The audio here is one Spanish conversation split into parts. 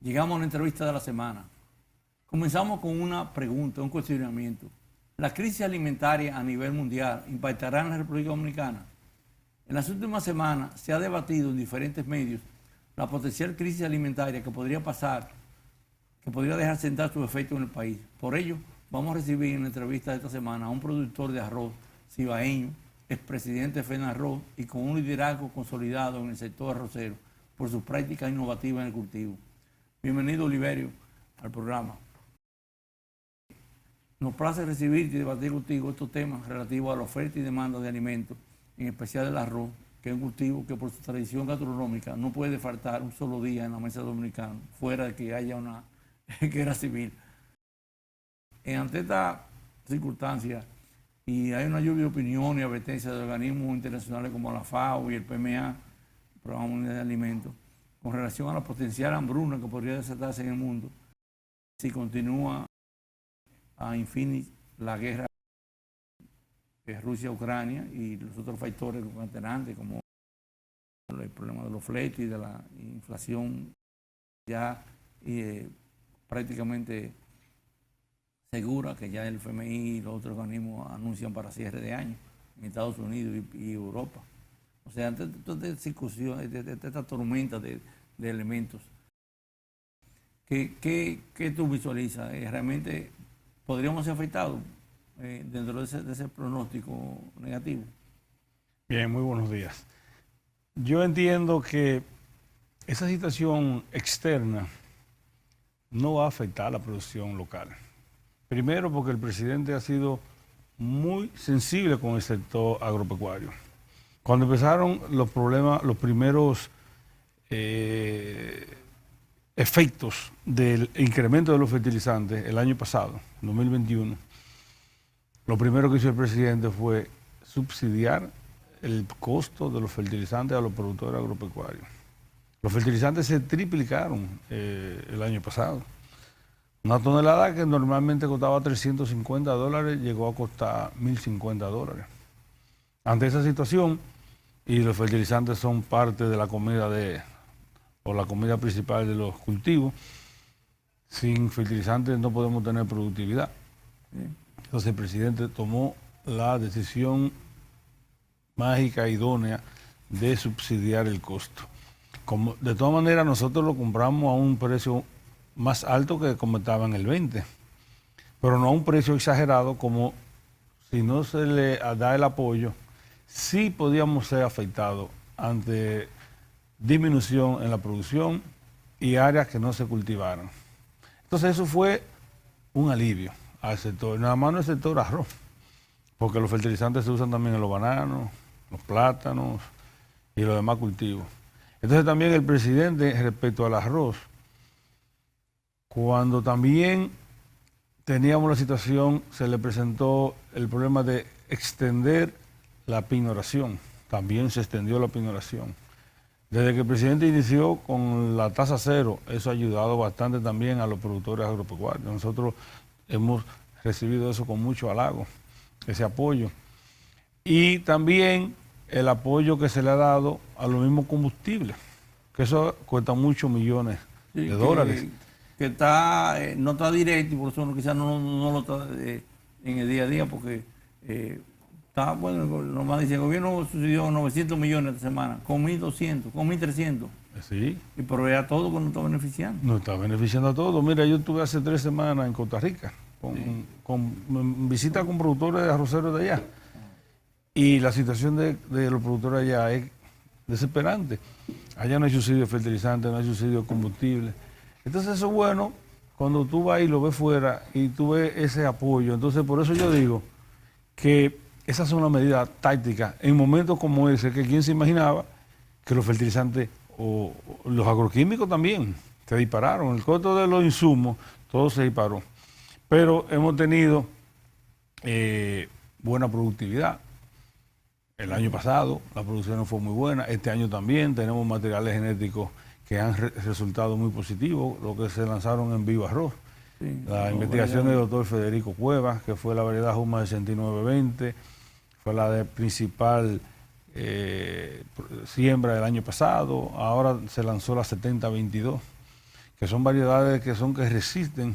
Llegamos a la entrevista de la semana. Comenzamos con una pregunta, un cuestionamiento. ¿La crisis alimentaria a nivel mundial impactará en la República Dominicana? En las últimas semanas se ha debatido en diferentes medios la potencial crisis alimentaria que podría pasar, que podría dejar sentar sus efectos en el país. Por ello, vamos a recibir en la entrevista de esta semana a un productor de arroz cibaeño, expresidente de FENARROZ y con un liderazgo consolidado en el sector arrocero por sus prácticas innovativas en el cultivo. Bienvenido, Oliverio, al programa. Nos place recibirte y debatir contigo estos temas relativos a la oferta y demanda de alimentos, en especial el arroz, que es un cultivo que por su tradición gastronómica no puede faltar un solo día en la mesa dominicana, fuera de que haya una guerra civil. Ante esta circunstancia, y hay una lluvia de opiniones y advertencias de organismos internacionales como la FAO y el PMA, el Programa Mundial de Alimentos, con relación a la potencial hambruna que podría desatarse en el mundo si continúa a infinito la guerra de Rusia-Ucrania y los otros factores concatenantes como el problema de los fletes y de la inflación ya prácticamente segura, que ya el FMI y los otros organismos anuncian para cierre de año en Estados Unidos y Europa. O sea, ante esta discusión, de esta tormenta de elementos, ¿qué tú visualizas? ¿Realmente podríamos ser afectados dentro de ese pronóstico negativo? Bien, muy buenos días. Yo entiendo que esa situación externa no va a afectar a la producción local. Primero porque el presidente ha sido muy sensible con el sector agropecuario. Cuando empezaron los problemas, los primeros efectos del incremento de los fertilizantes el año pasado, 2021, lo primero que hizo el presidente fue subsidiar el costo de los fertilizantes a los productores agropecuarios. Los fertilizantes se triplicaron el año pasado. Una tonelada que normalmente costaba $350 llegó a costar $1.050. Ante esa situación, y los fertilizantes son parte de la comida o la comida principal de los cultivos, sin fertilizantes no podemos tener productividad. Entonces el presidente tomó la decisión mágica, idónea, de subsidiar el costo. De todas maneras, nosotros lo compramos a un precio más alto que como estaba en el 20, pero no a un precio exagerado, como si no se le da el apoyo, sí podíamos ser afectados ante disminución en la producción y áreas que no se cultivaron. Entonces eso fue un alivio al sector, nada más no el sector arroz, porque los fertilizantes se usan también en los bananos, los plátanos y los demás cultivos. Entonces también el presidente, respecto al arroz, cuando también teníamos la situación, se le presentó el problema de extender la pinoración. También se extendió la pinoración. Desde que el presidente inició con la tasa cero, eso ha ayudado bastante también a los productores agropecuarios. Nosotros hemos recibido eso con mucho halago, ese apoyo. Y también el apoyo que se le ha dado a los mismos combustibles, que eso cuesta muchos millones de dólares. Que no está directo y por eso quizás no lo está en el día a día, porque está, bueno, nomás dice, el gobierno subsidió 900 millones esta semana, con 1.200, con 1.300. Sí. Y pero ya todo que no está beneficiando. No está beneficiando a todo. Mira, yo estuve hace 3 semanas en Costa Rica, con visita con productores de arroceros de allá. Y la situación de los productores allá es desesperante. Allá no hay subsidio de fertilizantes, no hay subsidio de combustible. Entonces eso es bueno cuando tú vas y lo ves fuera y tú ves ese apoyo. Entonces por eso yo digo que esas son las medidas tácticas en momentos como ese, que quién se imaginaba que los fertilizantes o los agroquímicos también se dispararon. El costo de los insumos, todo se disparó. Pero hemos tenido buena productividad. El año pasado la producción no fue muy buena. Este año también tenemos materiales genéticos que han resultado muy positivos, lo que se lanzaron en Viva Arroz. Sí, la investigación del doctor Federico Cuevas, que fue la variedad Juma 6920, fue la de principal siembra del año pasado. Ahora se lanzó la 7022, que son variedades que resisten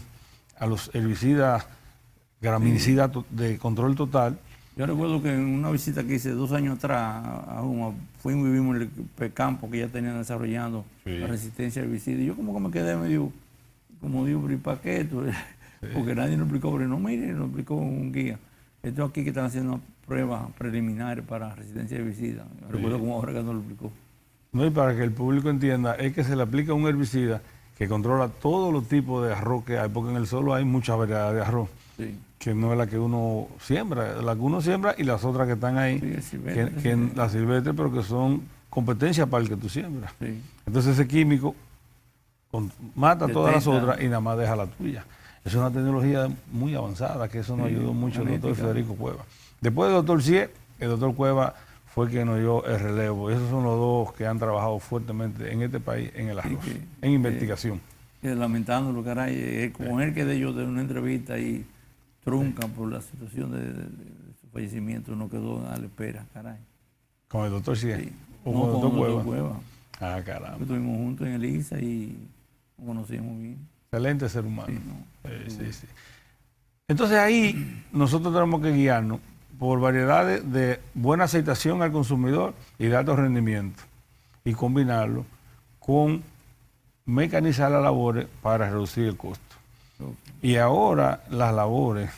a los herbicidas, graminicidas de control total. Yo recuerdo que en una visita que hice 2 años atrás a Juma, fuimos y vimos el campo que ya tenían desarrollando la resistencia al herbicida. Y yo como que me quedé medio, como digo, ¿pero y para qué esto? Porque nadie nos explicó, pero no, mire, nos explicó un guía. Esto aquí que están haciendo pruebas preliminares para resistencia al herbicida. Recuerdo como ahora que nos lo explicó. No, y para que el público entienda, es que se le aplica un herbicida que controla todos los tipos de arroz que hay, porque en el suelo hay mucha variedad de arroz. Sí. Que no es la que uno siembra, la que uno siembra y las otras que están ahí, sí, las silvestres, pero que son competencia para el que tú siembras. Sí. Entonces ese químico mata todas las otras y nada más deja la tuya. Es una tecnología muy avanzada, que eso nos ayudó mucho el doctor Federico Cueva. Después del doctor Cie, el doctor Cueva fue quien nos dio el relevo. Esos son los dos que han trabajado fuertemente en este país, en el arroz, en investigación. Lamentándolo, caray, como él que de ellos de una entrevista y trunca por la situación de su fallecimiento, no quedó a la espera, caray. ¿Con el doctor Cie? Sí. ¿O con el doctor Cueva? Ah, caramba. Estuvimos juntos en el ISA y nos conocíamos bien. Excelente ser humano. Sí. Entonces ahí nosotros tenemos que guiarnos por variedades de buena aceitación al consumidor y de alto rendimiento y combinarlo con mecanizar las labores para reducir el costo. Y ahora las labores,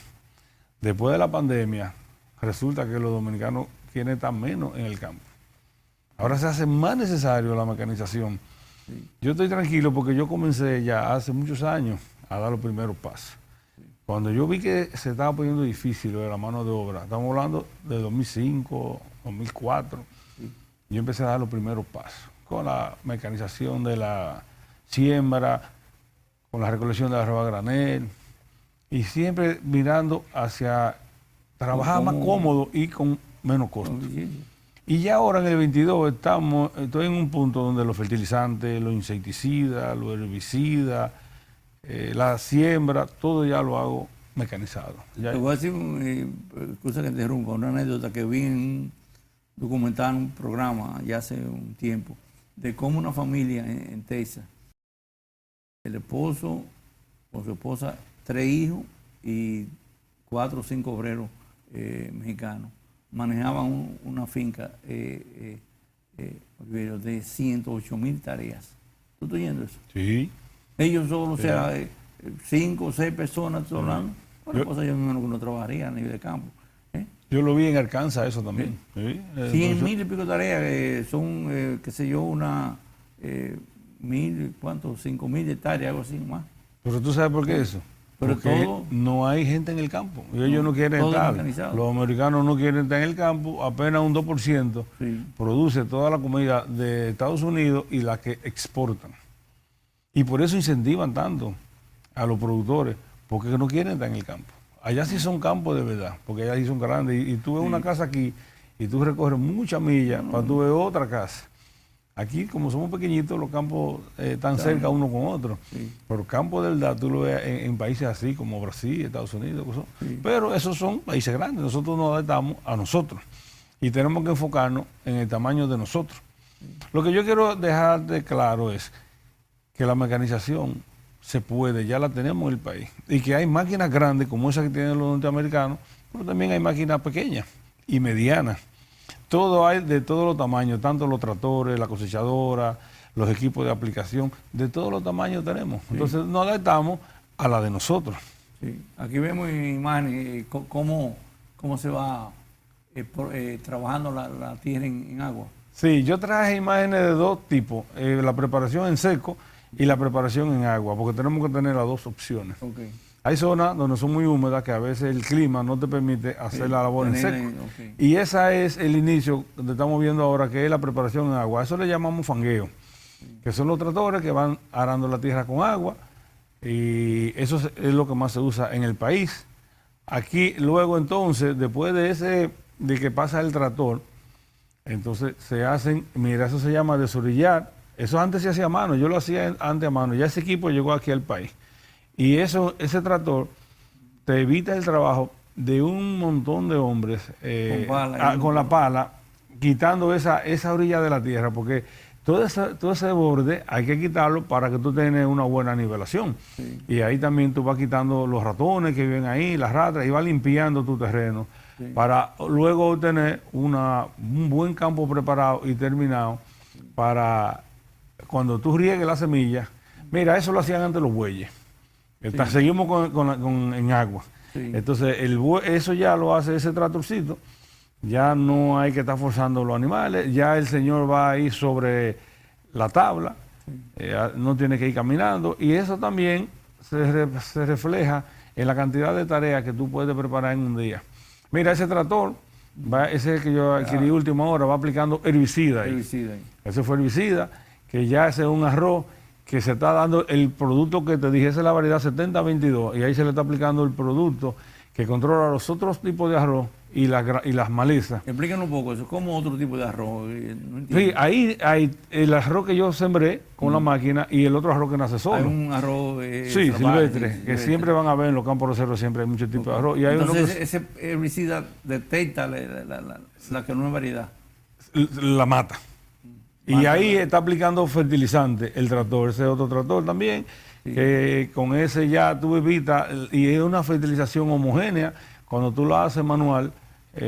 después de la pandemia, resulta que los dominicanos quieren estar menos en el campo. Ahora se hace más necesario la mecanización. Sí. Yo estoy tranquilo porque yo comencé ya hace muchos años a dar los primeros pasos. Sí. Cuando yo vi que se estaba poniendo difícil lo de la mano de obra, estamos hablando de 2005, 2004, sí. Yo empecé a dar los primeros pasos con la mecanización de la siembra, con la recolección de la arroz a granel, y siempre mirando hacia trabajar más cómodo y con menos costo. Y ya ahora en el 22 estoy en un punto donde los fertilizantes, los insecticidas, los herbicidas, la siembra, todo ya lo hago mecanizado. Te voy a decir, cosa que te interrumpa, una anécdota que vi en un documental, un programa ya hace un tiempo, de cómo una familia en Texas, el esposo con su esposa, 3 hijos y 4 o 5 obreros mexicanos, manejaban una finca de 108,000 tareas. ¿Tú estás oyendo eso? Sí. Ellos solo, o sea, 5 o 6 personas, estoy hablando. Una cosa yo menos que no trabajaría a nivel de campo. Yo lo vi en Arkansas, eso también. Sí. 100,000 y pico tareas, son, qué sé yo, una 5,000 hectáreas, algo así más. Pero tú sabes por qué eso. Pero porque todo, no hay gente en el campo. Y ellos no quieren estar. Los americanos no quieren estar en el campo. Apenas un 2% produce toda la comida de Estados Unidos y la que exportan. Y por eso incentivan tanto a los productores, porque no quieren estar en el campo. Allá sí son campos de verdad, porque allá sí son grandes. Y tú ves una casa aquí y tú recorres muchas millas para tú ver otra casa. Aquí, como somos pequeñitos, los campos están cerca uno con otro. Sí. Pero campos de verdad tú lo ves en países así como Brasil, Estados Unidos. Sí. Pero esos son países grandes. Nosotros nos adaptamos a nosotros. Y tenemos que enfocarnos en el tamaño de nosotros. Sí. Lo que yo quiero dejar de claro es que la mecanización se puede, ya la tenemos en el país. Y que hay máquinas grandes como esas que tienen los norteamericanos, pero también hay máquinas pequeñas y medianas. Todo hay de todos los tamaños, tanto los tractores, la cosechadora, los equipos de aplicación, de todos los tamaños tenemos. Sí. Entonces nos adaptamos a la de nosotros. Sí. Aquí vemos en imágenes cómo se va trabajando la tierra en agua. Sí, yo traje imágenes de 2 tipos, la preparación en seco y la preparación en agua, porque tenemos que tener las 2 opciones. Okay. Hay zonas donde son muy húmedas que a veces el clima no te permite hacer la labor en seco. Y ese es el inicio que estamos viendo ahora, que es la preparación en agua. Eso le llamamos fangueo, que son los tractores que van arando la tierra con agua, y eso es lo que más se usa en el país. Aquí luego entonces, después de que pasa el tractor, entonces se hacen, mira, eso se llama desorillar. Eso antes se hacía a mano, yo lo hacía antes a mano, ya ese equipo llegó aquí al país. Y ese tractor te evita el trabajo de un montón de hombres con la pala, quitando esa orilla de la tierra, porque todo ese borde hay que quitarlo para que tú tengas una buena nivelación. Sí. Y ahí también tú vas quitando los ratones que viven ahí, las ratas, y vas limpiando tu terreno para luego obtener un buen campo preparado y terminado para cuando tú riegues la semilla. Mira, eso lo hacían antes los bueyes. Seguimos en agua. Sí. Entonces, eso ya lo hace ese tractorcito. Ya no hay que estar forzando los animales. Ya el señor va ahí sobre la tabla. No tiene que ir caminando. Y eso también se refleja en la cantidad de tareas que tú puedes preparar en un día. Mira, ese tractor, ese que yo adquirí última hora, va aplicando herbicida ahí. Ese fue herbicida, que ya ese es un arroz que se está dando el producto que te dije, esa es la variedad 7022, y ahí se le está aplicando el producto que controla los otros tipos de arroz y las malezas. Explícanos un poco eso, ¿cómo otro tipo de arroz? No Sí, ahí hay el arroz que yo sembré con la máquina y el otro arroz que nace solo. Hay un arroz silvestre, que siempre van a ver en los campos roceros, siempre hay muchos tipos de arroz. Y hay entonces ese herbicida detecta la que no es variedad. La mata. Y ahí está aplicando fertilizante el tractor, ese otro tractor también, que con ese ya tú evitas, y es una fertilización homogénea. Cuando tú lo haces manual,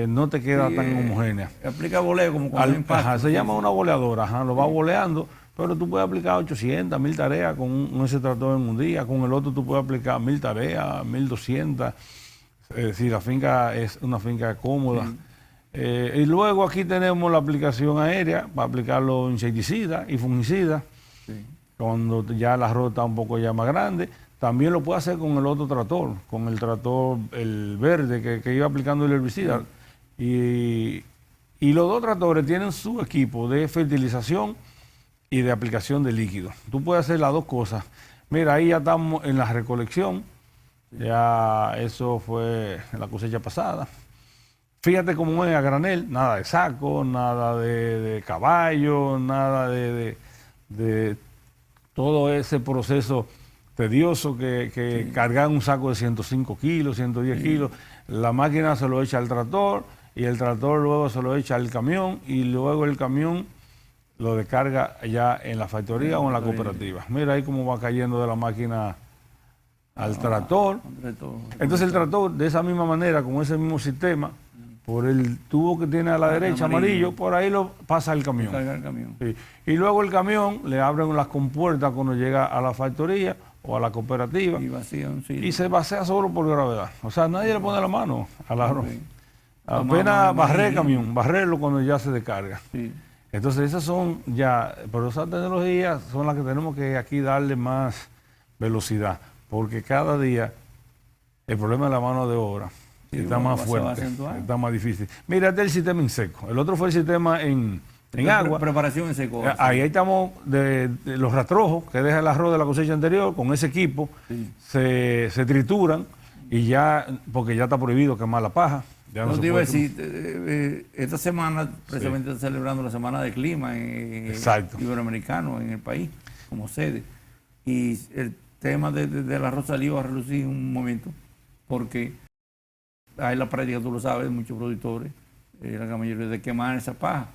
no te queda tan homogénea. Aplica voleo como cuando impacto. Se llama una boleadora, lo va boleando, pero tú puedes aplicar 800, 1000 tareas con ese tractor en un día. Con el otro tú puedes aplicar 1000 tareas, 1200, si la finca es una finca cómoda. Y luego aquí tenemos la aplicación aérea para aplicar los insecticidas y fungicidas. Cuando ya el arroz está un poco ya más grande. También lo puede hacer con el otro tractor, con el tractor, el verde, que iba aplicando el herbicida. Y los dos tractores tienen su equipo de fertilización y de aplicación de líquidos. Tú puedes hacer las dos cosas. Mira, ahí ya estamos en la recolección. Ya eso fue en la cosecha pasada. Fíjate cómo es a granel, nada de saco, nada de caballo, nada de todo ese proceso tedioso que cargar un saco de 105 kilos, 110 kilos. La máquina se lo echa al tractor y el tractor luego se lo echa al camión y luego el camión lo descarga ya en la factoría o en la cooperativa. Mira ahí cómo va cayendo de la máquina al tractor. Entonces el tractor de esa misma manera, con ese mismo sistema, por el tubo que tiene a la derecha amarillo, por ahí lo pasa el camión. Sí. Y luego el camión le abren las compuertas cuando llega a la factoría o a la cooperativa y se vacía solo por gravedad. O sea, nadie le pone la mano al arroz. Apenas barrer el camión, barrerlo cuando ya se descarga. Entonces esas son ya, pero esas tecnologías son las que tenemos que aquí darle más velocidad, porque cada día el problema de la mano de obra está más fuerte, está más difícil. Mira, este es el sistema en seco. El otro fue el sistema en agua. Preparación en seco. Ahí estamos de los rastrojos que deja el arroz de la cosecha anterior, con ese equipo se trituran y ya, porque ya está prohibido quemar la paja. Ya no te iba a decir, esta semana precisamente está celebrando la Semana del Clima iberoamericano en el país, como sede. Y el tema del arroz salió a relucir un momento, porque hay la práctica, tú lo sabes, muchos productores, la gran mayoría de quemar esa paja.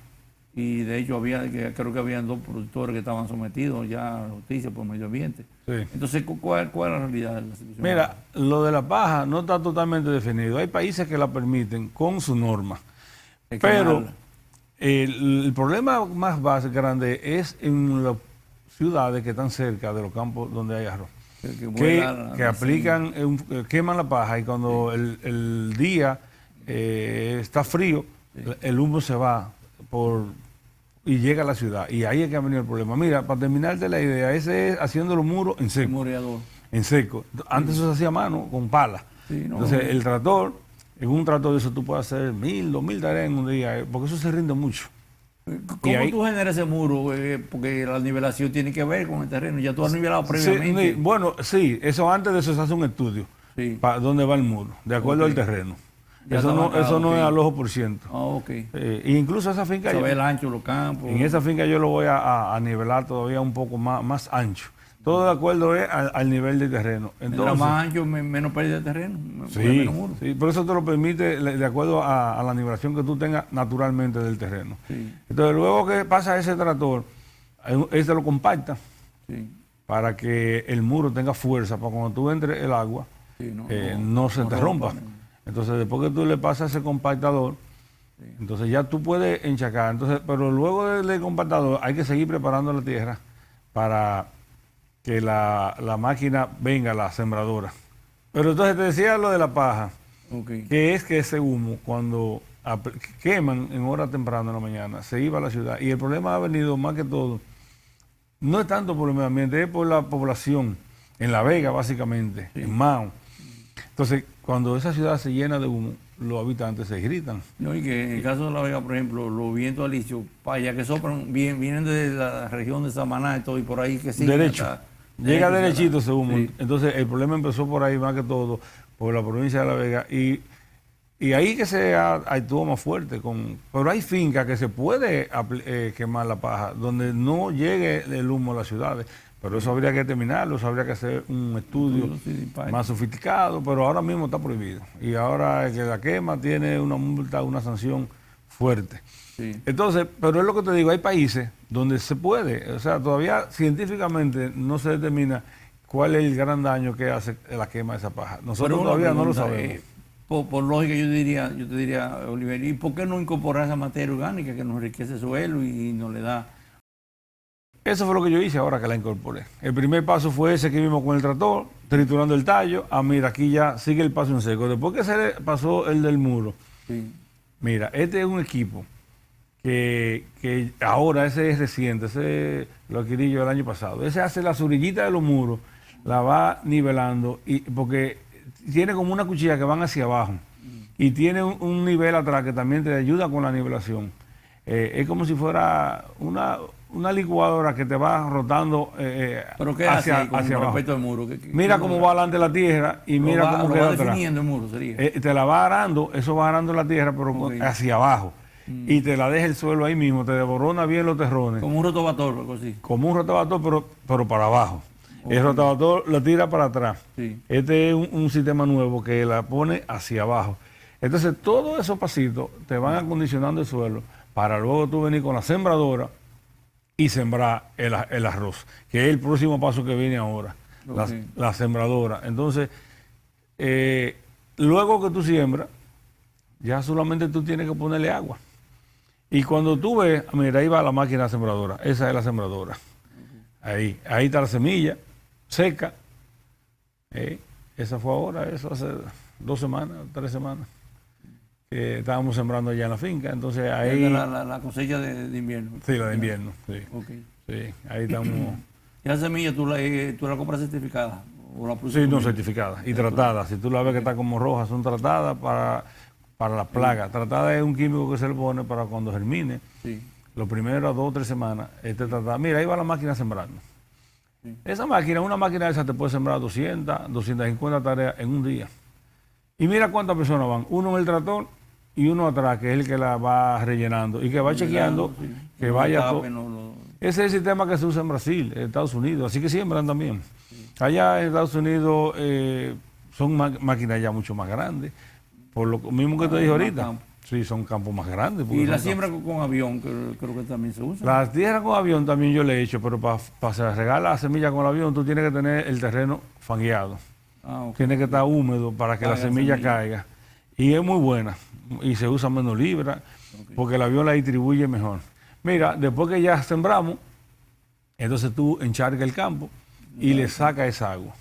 Y de hecho creo que habían 2 productores que estaban sometidos ya a la justicia por medio ambiente. Entonces, ¿cuál es la realidad de la situación? Mira, lo de la paja no está totalmente definido. Hay países que la permiten con su norma. Pero el problema más grande es en las ciudades que están cerca de los campos donde hay arroz. Que aplican, queman la paja y cuando el día está frío, el humo se va y llega a la ciudad. Y ahí es que ha venido el problema. Mira, para terminarte la idea, ese es haciendo los muros en seco. En seco. Antes eso se hacía a mano, con pala. Entonces el tractor, en un tractor de eso tú puedes hacer 1000, 2000 tareas en un día, porque eso se rinde mucho. ¿Cómo tú generas ese muro? Porque la nivelación tiene que ver con el terreno. Ya tú has nivelado previamente. Bueno, sí, eso antes de eso se hace un estudio. Para dónde va el muro, de acuerdo al terreno. Eso no es al ojo por ciento. Incluso esa finca... el ancho, los campos. En esa finca yo lo voy a nivelar todavía un poco más ancho. Todo de acuerdo al nivel de terreno. Entonces, más ancho, menos pérdida de terreno. Sí, por eso te lo permite de acuerdo a la nivelación que tú tengas naturalmente del terreno. Entonces, luego que pasa ese tractor, Este lo compacta Sí. para que el muro tenga fuerza, para cuando tú entres el agua, Sí, no se te rompa. Entonces, después que tú le pasas ese compactador, entonces ya tú puedes enchacar. Entonces, pero luego del compactador hay que seguir preparando la tierra para que la máquina venga, la sembradora. Pero entonces te decía lo de la paja, que es que ese humo, cuando queman en hora temprana de la mañana, se iba a la ciudad. Y el problema ha venido más que todo, no es tanto por el medio ambiente, es por la población, en La Vega básicamente, en Mao. Entonces, cuando esa ciudad se llena de humo, los habitantes se gritan. No, y que en el caso de La Vega, por ejemplo, los vientos alisios, para allá que soplan, vienen de la región de Samaná y todo, y por ahí que siguen. Derecho. Llega derechito ese humo. Sí. Entonces, el problema empezó por ahí más que todo, por la provincia de La Vega. Y ahí que se actuó más fuerte. Pero hay fincas que se puede quemar la paja, donde no llegue el humo a las ciudades. Pero eso habría que terminarlo, eso habría que hacer un estudio más sofisticado, pero ahora mismo está prohibido. Y ahora el que la quema tiene una multa, una sanción fuerte. Sí. Entonces, pero es lo que te digo, hay países donde se puede, o sea, todavía científicamente no se determina cuál es el gran daño que hace la quema de esa paja. Nosotros todavía no lo sabemos. Por lógica yo te diría, Oliver, ¿y por qué no incorporar esa materia orgánica que nos enriquece el suelo y nos le da? Eso fue lo que yo hice ahora que la incorporé. El primer paso fue ese que vimos con el tractor, triturando el tallo. Mira, aquí ya sigue el paso en seco. Después que se le pasó el del muro, mira, este es un equipo que ahora, ese es reciente, ese lo adquirí yo el año pasado. Ese hace la orillita de los muros, la va nivelando, porque tiene como una cuchilla que van hacia abajo y tiene un nivel atrás que también te ayuda con la nivelación. Es como si fuera una licuadora que te va rotando ¿Pero qué hacia abajo. Respecto al muro? Mira cómo va adelante la tierra y mira cómo queda atrás. Definiendo el muro, sería. Te la va arando, eso va arando la tierra, pero hacia abajo. Y te la deja el suelo ahí mismo, te deborona bien los terrones. Como un rotovator, algo así. Como un rotovator, pero para abajo. El rotovator lo tira para atrás. Sí. Este es un sistema nuevo que la pone hacia abajo. Entonces, todos esos pasitos te van acondicionando el suelo para luego tú venir con la sembradora y sembrar el arroz, que es el próximo paso que viene ahora, la sembradora. Entonces, luego que tú siembras, ya solamente tú tienes que ponerle agua. Y cuando tú ves, mira, ahí va la máquina sembradora, esa es la sembradora. Ahí está la semilla, seca. Esa fue ahora, eso hace 2 semanas, 3 semanas. Que estábamos sembrando allá en la finca, entonces ahí... La cosecha de invierno. Sí, la de invierno, sí. Sí, ahí estamos... ¿Y la semilla tú la compras certificada? ¿O la sí, no, certificada y tratada. Si tú la ves que está como roja, son tratadas para la plaga. Tratada es un químico que se le pone para cuando germine. Sí. Los primeros 2 o 3 semanas, tratada. Mira, ahí va la máquina sembrando. Sí. Esa máquina, una máquina esa te puede sembrar 200, 250 tareas en un día. Y mira cuántas personas van. Uno en el tractor y uno atrás, que es el que la va rellenando y que va chequeando que vaya todo. Ese es el sistema que se usa en Brasil, en Estados Unidos, así que siembran también. Sí. Allá en Estados Unidos son máquinas ya mucho más grandes, por lo mismo que te dije ahorita. Campo. Sí, son campos más grandes. Y la siembra con avión, creo que también se usa. La tierra con avión también yo le he hecho, pero para regar la semilla con el avión tú tienes que tener el terreno fangueado. Tiene que estar húmedo para que la semilla caiga. Y es muy buena. Y se usa menos libra, porque el avión la distribuye mejor. Mira, después que ya sembramos, entonces tú enchargas el campo y le sacas esa agua.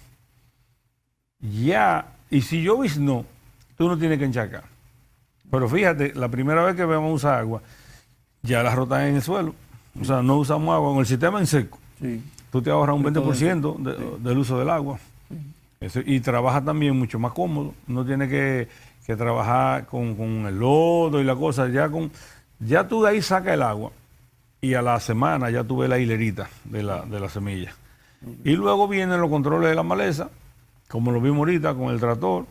Ya, y si llueve, no, tú no tienes que encharcar. Pero fíjate, la primera vez que vamos a usar agua, ya la rotan en el suelo. O sea, no usamos agua con el sistema en seco. Sí. Tú te ahorras un 20% del uso del agua. Sí. Y trabaja también mucho más cómodo. No tienes que trabajar con el lodo y la cosa. Ya tú de ahí sacas el agua y a la semana ya tú ves la hilerita de la semilla. Y luego vienen los controles de la maleza, como lo vimos ahorita con el tractor,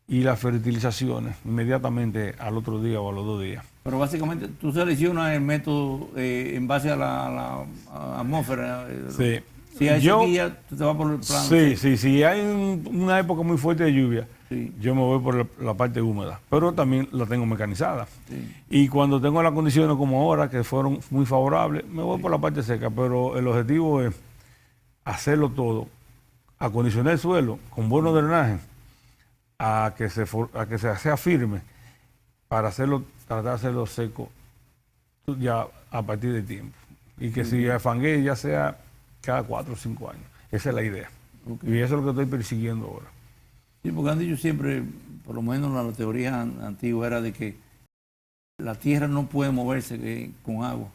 y las fertilizaciones inmediatamente al otro día o a los 2 días. Pero básicamente tú seleccionas el método en base a la atmósfera. Sí. Si hay sequía, tú te vas por el plano. Sí, si hay una época muy fuerte de lluvia, Sí. yo me voy por la parte húmeda, pero también la tengo mecanizada. Sí. Y cuando tengo las condiciones como ahora, que fueron muy favorables, me voy por la parte seca, pero el objetivo es hacerlo todo, acondicionar el suelo con buenos drenajes, a que se sea firme, para tratar de hacerlo seco ya a partir del tiempo. Y que si afangue ya sea cada 4 o 5 años. Esa es la idea. Okay. Y eso es lo que estoy persiguiendo ahora. Sí, porque han dicho siempre, por lo menos la teoría antigua era de que la tierra no puede moverse con agua.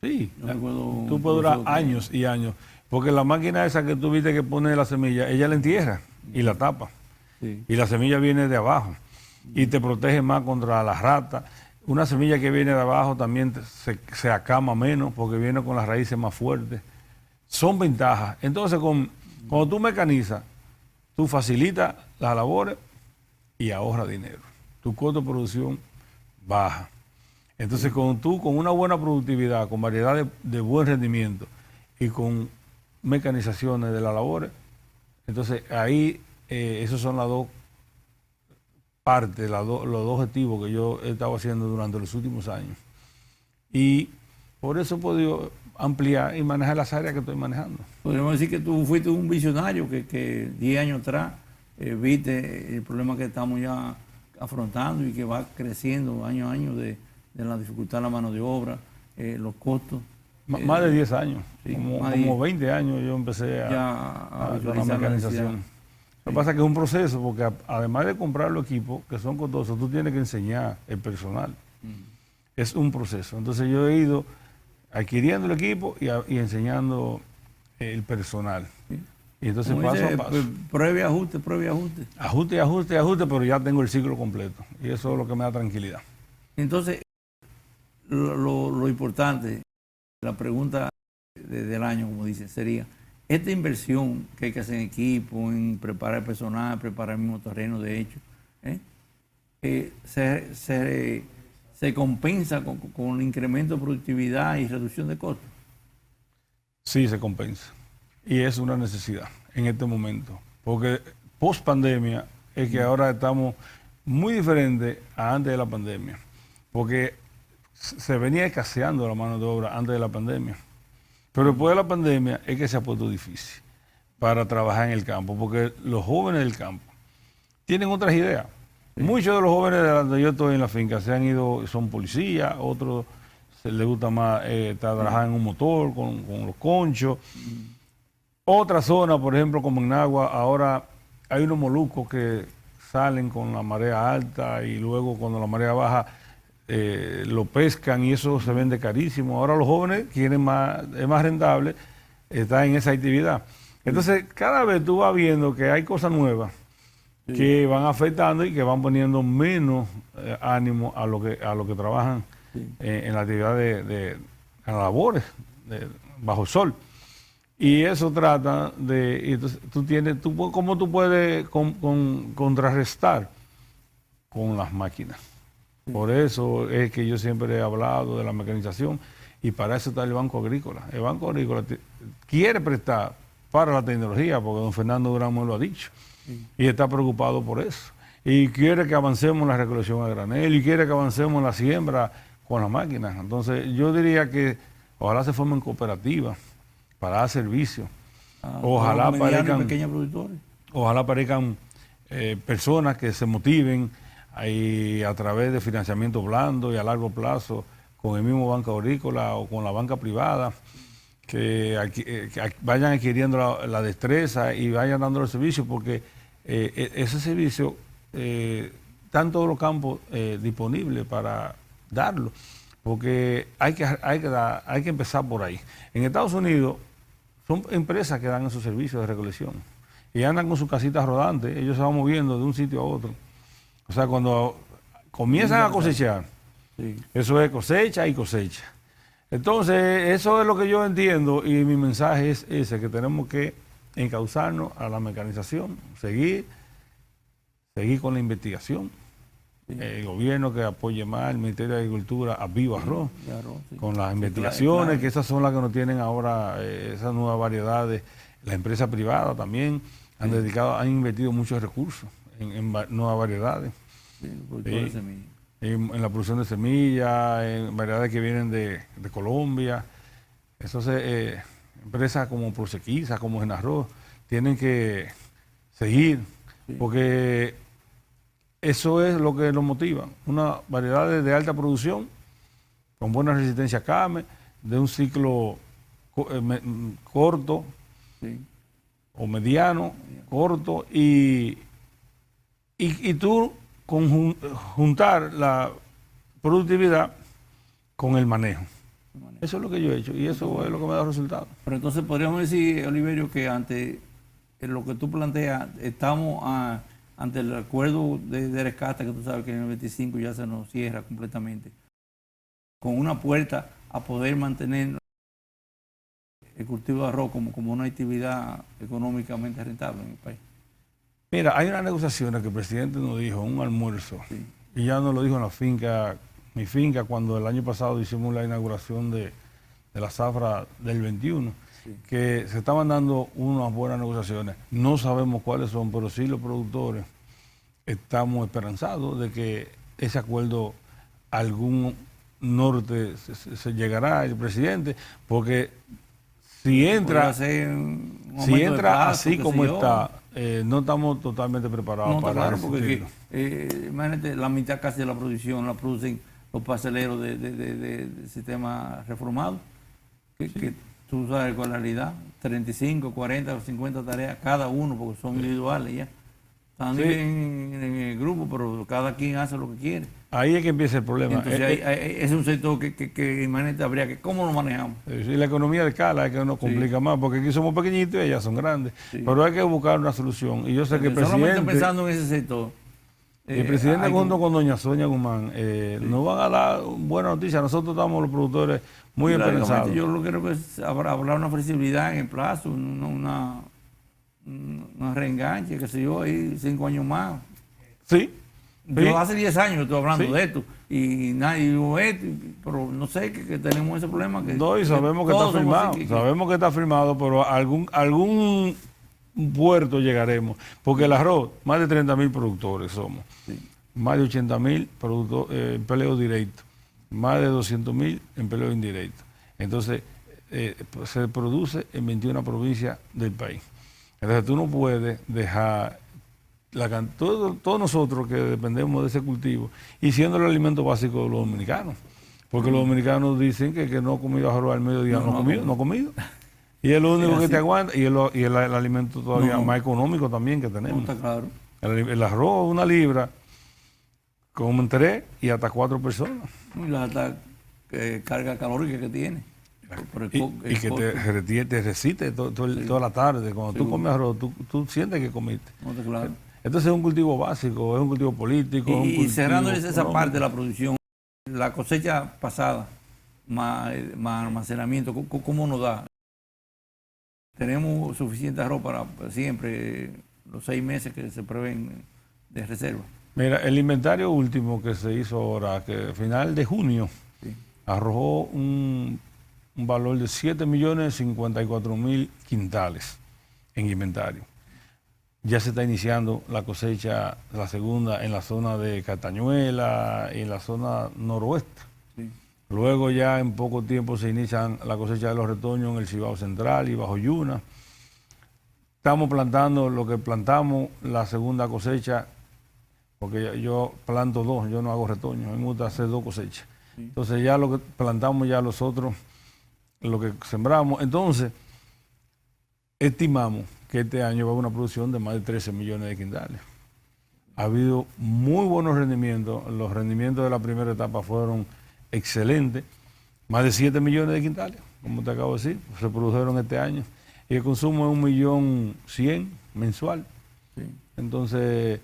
Sí, Yo recuerdo tú puedes durar años y años. Porque la máquina esa que tú viste que pone la semilla, ella la entierra y la tapa. Sí. Y la semilla viene de abajo. Y te protege más contra las ratas. Una semilla que viene de abajo también se acama menos porque viene con las raíces más fuertes. Son ventajas. Entonces, cuando tú mecanizas, tú facilitas las labores y ahorras dinero. Tu costo de producción baja. Entonces, cuando tú con una buena productividad, con variedad de buen rendimiento y con mecanizaciones de las labores, entonces ahí esos son las dos partes, los dos objetivos que yo he estado haciendo durante los últimos años. Y por eso he podido ampliar y manejar las áreas que estoy manejando. Podríamos decir que tú fuiste un visionario que 10 años atrás viste el problema que estamos ya afrontando y que va creciendo año a año de la dificultad de la mano de obra, los costos. Más de 10 años, Sí, como 20 años yo empecé a hacer la mecanización. Lo que pasa es que es un proceso, porque además de comprar los equipos, que son costosos, tú tienes que enseñar el personal. Es un proceso. Entonces yo he ido adquiriendo el equipo y enseñando el personal. Sí. Y entonces Como paso dice, a paso. Prueba y ajuste, prueba y ajuste. Ajuste, pero ya tengo el ciclo completo. Y eso es lo que me da tranquilidad. Entonces, lo importante, la pregunta del año, como dice, sería, esta inversión que hay que hacer en equipo, en preparar el personal, preparar el mismo terreno, de hecho, se compensa con el incremento de productividad y reducción de costos. Sí, se compensa. Y es una necesidad en este momento. Porque post pandemia es que ahora estamos muy diferentes a antes de la pandemia. Porque se venía escaseando la mano de obra antes de la pandemia. Pero después de la pandemia es que se ha puesto difícil para trabajar en el campo. Porque los jóvenes del campo tienen otras ideas. Sí. Muchos de los jóvenes de donde yo estoy en la finca se han ido, son policías, otros se les gusta más trabajar en un motor, con los conchos. Otra zona, por ejemplo, como en Nagua, ahora hay unos moluscos que salen con la marea alta y luego cuando la marea baja lo pescan y eso se vende carísimo. Ahora los jóvenes quieren más, es más rentable estar en esa actividad. Entonces, cada vez tú vas viendo que hay cosas nuevas que van afectando y que van poniendo menos ánimo a lo que trabajan en la actividad de labores bajo el sol. Y eso trata de, entonces ¿cómo tú puedes contrarrestar con las máquinas? Por eso es que yo siempre he hablado de la mecanización y para eso está el Banco Agrícola. El Banco Agrícola quiere prestar para la tecnología, porque don Fernando Durán me lo ha dicho, y está preocupado por eso. Y quiere que avancemos en la recolección a granel y quiere que avancemos en la siembra con las máquinas. Entonces yo diría que ojalá se formen cooperativas para dar servicio. Ojalá aparezcan personas que se motiven a través de financiamiento blando y a largo plazo con el mismo Banco Agrícola o con la banca privada, que vayan adquiriendo la destreza y vayan dando los servicios, porque ese servicio está en todos los campos disponibles para darlo, porque hay que empezar por ahí. En Estados Unidos son empresas que dan esos servicios de recolección y andan con sus casitas rodantes, ellos se van moviendo de un sitio a otro. O sea, cuando comienzan a cosechar, eso es cosecha y cosecha. Entonces, eso es lo que yo entiendo y mi mensaje es ese, que tenemos que encauzarnos a la mecanización, seguir con la investigación. El gobierno que apoye más, el Ministerio de Agricultura a vivo arroz, con las investigaciones, que esas son las que nos tienen ahora, esas nuevas variedades. La empresa privada también han invertido muchos recursos nuevas variedades. Sí, los productores de semillas. En la producción de semillas, en variedades que vienen de Colombia. Entonces, empresas como Prosequisa, como Genarroz, tienen que seguir, porque eso es lo que nos motiva. Una variedad de alta producción, con buena resistencia a CAME, de un ciclo corto o mediano, corto, y tú juntar la productividad con el manejo. Eso es lo que yo he hecho y eso es lo que me da resultados. Pero entonces podríamos decir, Oliverio, que ante lo que tú planteas, estamos ante el acuerdo de rescate, que tú sabes que en el 25 ya se nos cierra completamente, con una puerta a poder mantener el cultivo de arroz como una actividad económicamente rentable en el país. Mira, hay unas negociaciones que el presidente nos dijo en un almuerzo, y ya nos lo dijo en la finca, mi finca, cuando el año pasado hicimos la inauguración de la zafra del 21, que se estaban dando unas buenas negociaciones. No sabemos cuáles son, pero sí los productores estamos esperanzados de que ese acuerdo, algún norte se llegará el presidente, porque si entra así como está, no estamos totalmente preparados para claro, eso. Porque imagínate, la mitad casi de la producción la producen los parceleros del sistema reformado, que tú sabes cuál es la realidad, 35, 40 o 50 tareas cada uno, porque son individuales ya. Están en el grupo, pero cada quien hace lo que quiere. Ahí es que empieza el problema. Entonces, es un sector que imagínate, habría que, ¿cómo lo manejamos? Y la economía de escala es que nos complica más, porque aquí somos pequeñitos y ellas son grandes. Pero hay que buscar una solución. Y yo sé que el presidente... Solamente pensando en ese sector. El presidente junto con doña Sonia Guzmán nos van a dar buena noticia. Nosotros estamos los productores muy esperanzados. Yo lo que creo que es habrá una flexibilidad en el plazo, una reenganche, qué sé yo, ahí 5 años más. Sí. Yo hace 10 años estoy hablando de esto y nadie dijo esto, pero no sé que tenemos ese problema. Y sabemos que está firmado, sabemos que está firmado, pero algún puerto llegaremos, porque el arroz, más de 30.000 productores somos, más de 80.000 empleos directos, más de 200.000 empleos indirectos. Entonces, se produce en 21 provincias del país. Entonces, tú no puedes dejar todos nosotros que dependemos de ese cultivo y siendo el alimento básico de los dominicanos, porque los dominicanos dicen que no ha comido arroz al mediodía, no ha comido. Y es lo único que te aguanta, y el alimento todavía más económico también que tenemos. Está claro. El arroz, una libra, comen 3 y hasta 4 personas. Y la alta carga calórica que tiene. Y que te resiste toda la tarde. Cuando tú comes arroz, tú sientes que comiste. Está claro. Entonces es un cultivo básico, es un cultivo político. Y cerrando esa parte de la producción, la cosecha pasada, más almacenamiento, ¿cómo nos da? Tenemos suficiente arroz para siempre, los 6 meses que se prevén de reserva. Mira, el inventario último que se hizo ahora, que al final de junio, arrojó un valor de 7.054.000 quintales en inventario. Ya se está iniciando la cosecha, la segunda, en la zona de Catañuela y en la zona noroeste. Luego ya en poco tiempo se inician la cosecha de los retoños en el Cibao Central y bajo Yuna. Estamos plantando lo que plantamos, la segunda cosecha, porque yo planto 2, yo no hago retoños, a mí me gusta hacer 2 cosechas. Entonces ya lo que plantamos, ya los otros, lo que sembramos. Entonces, estimamos que este año va a haber una producción de más de 13 millones de quintales. Ha habido muy buenos rendimientos, los rendimientos de la primera etapa fueron excelentes, más de 7 millones de quintales, como te acabo de decir, se produjeron este año, y el consumo es 1.100.000 mensual. Entonces,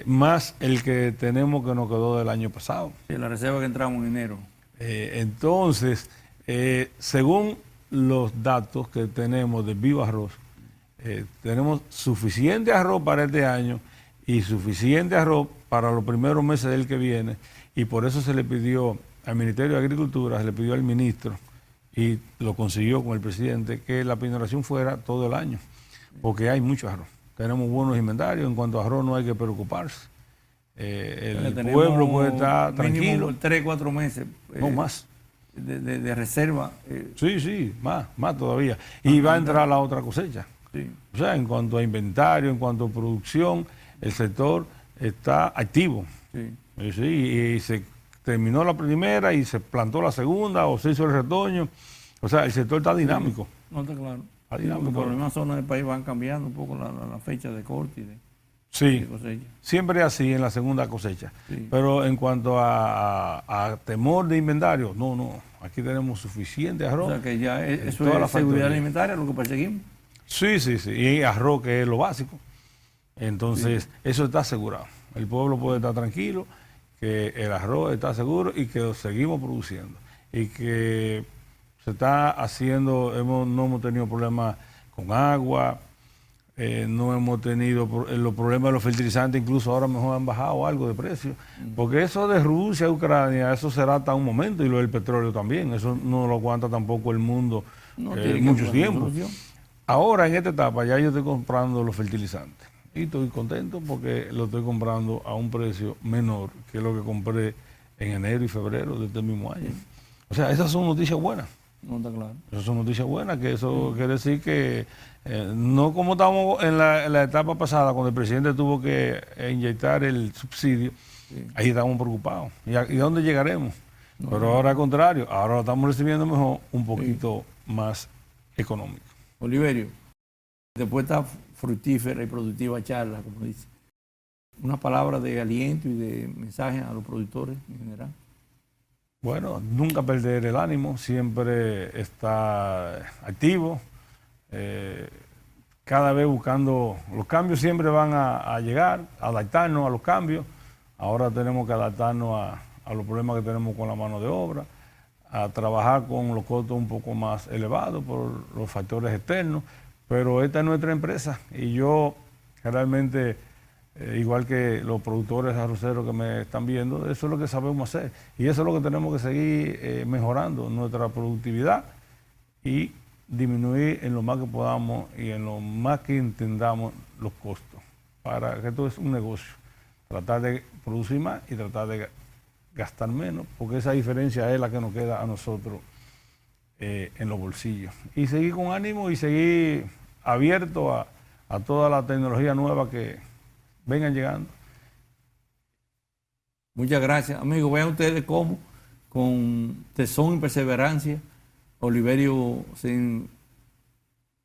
más el que tenemos que nos quedó del año pasado. La reserva que entramos en enero. Entonces, según los datos que tenemos de Viva Arroz, tenemos suficiente arroz para este año y suficiente arroz para los primeros meses del que viene, y por eso se le pidió al Ministerio de Agricultura, se le pidió al ministro, y lo consiguió con el presidente, que la pinoración fuera todo el año, porque hay mucho arroz. tenemos buenos inventarios, en cuanto a arroz no hay que preocuparse. El Tenemos pueblo puede estar tranquilo. 3, 4 meses. No más. De reserva. Sí, más todavía. Y va a entrar la otra cosecha. Sí. O sea, en cuanto a inventario, en cuanto a producción, el sector está activo. Sí. Sí, y se terminó la primera y se plantó la segunda o se hizo el retoño. O sea, el sector está dinámico. No está claro. Está dinámico. Por las mismas zonas del país van cambiando un poco la fecha de corte y de Sí, cosecha. siempre así en la segunda cosecha. Sí. Pero en cuanto a temor de inventario, no. Aquí tenemos suficiente arroz. O sea que ya eso toda es la seguridad factoría. alimentaria, lo que perseguimos. Sí. Y arroz, que es lo básico. Entonces, eso está asegurado. El pueblo puede estar tranquilo, que el arroz está seguro y que lo seguimos produciendo. Y que se está haciendo, no hemos tenido problemas con agua, no hemos tenido los problemas de los fertilizantes, incluso ahora mejor han bajado algo de precio. Porque eso de Rusia, Ucrania, eso será hasta un momento, y lo del petróleo también. Eso no lo aguanta tampoco el mundo mucho tiempo. Ahora, en esta etapa, ya yo estoy comprando los fertilizantes. Y estoy contento porque lo estoy comprando a un precio menor que lo que compré en enero y febrero de este mismo año. O sea, esas son noticias buenas. No está claro. Esas son noticias buenas, que eso quiere decir que no como estábamos en la etapa pasada, cuando el presidente tuvo que inyectar el subsidio, ahí estábamos preocupados. ¿Y a dónde llegaremos? Pero ahora al contrario, ahora lo estamos recibiendo mejor, un poquito más económico. Oliverio, después de esta fructífera y productiva charla, como dice, una palabra de aliento y de mensaje a los productores en general. Bueno, nunca perder el ánimo, siempre estar activo, cada vez buscando, los cambios siempre van a llegar, adaptarnos a los cambios. Ahora tenemos que adaptarnos a los problemas que tenemos con la mano de obra, a trabajar con los costos un poco más elevados por los factores externos, pero esta es nuestra empresa y yo realmente, igual que los productores arroceros que me están viendo, eso es lo que sabemos hacer y eso es lo que tenemos que seguir mejorando, nuestra productividad y disminuir en lo más que podamos y en lo más que entendamos los costos, para que esto es un negocio, tratar de producir más y tratar de gastar menos, porque esa diferencia es la que nos queda a nosotros en los bolsillos. Y seguir con ánimo y seguir abierto a toda la tecnología nueva que vengan llegando. Muchas gracias. Amigos, vean ustedes cómo, con tesón y perseverancia, Oliverio se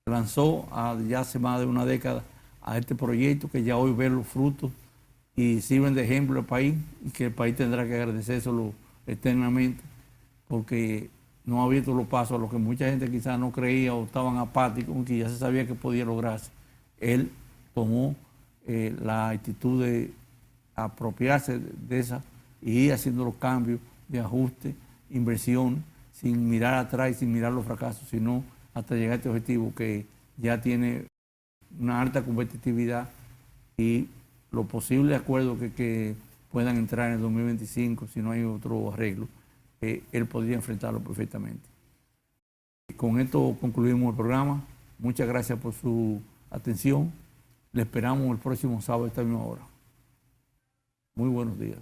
lanzó ya hace más de una década a este proyecto que ya hoy ve los frutos y sirven de ejemplo al país y que el país tendrá que agradecérselo eternamente porque no ha abierto los pasos a lo que mucha gente quizás no creía o estaban apáticos, que ya se sabía que podía lograrse. Él tomó la actitud de apropiarse de esa y ir haciendo los cambios de ajuste, inversión, sin mirar atrás y sin mirar los fracasos, sino hasta llegar a este objetivo que ya tiene una alta competitividad y los posibles acuerdos que puedan entrar en el 2025, si no hay otro arreglo, él podría enfrentarlo perfectamente. Con esto concluimos el programa. Muchas gracias por su atención. Le esperamos el próximo sábado a esta misma hora. Muy buenos días.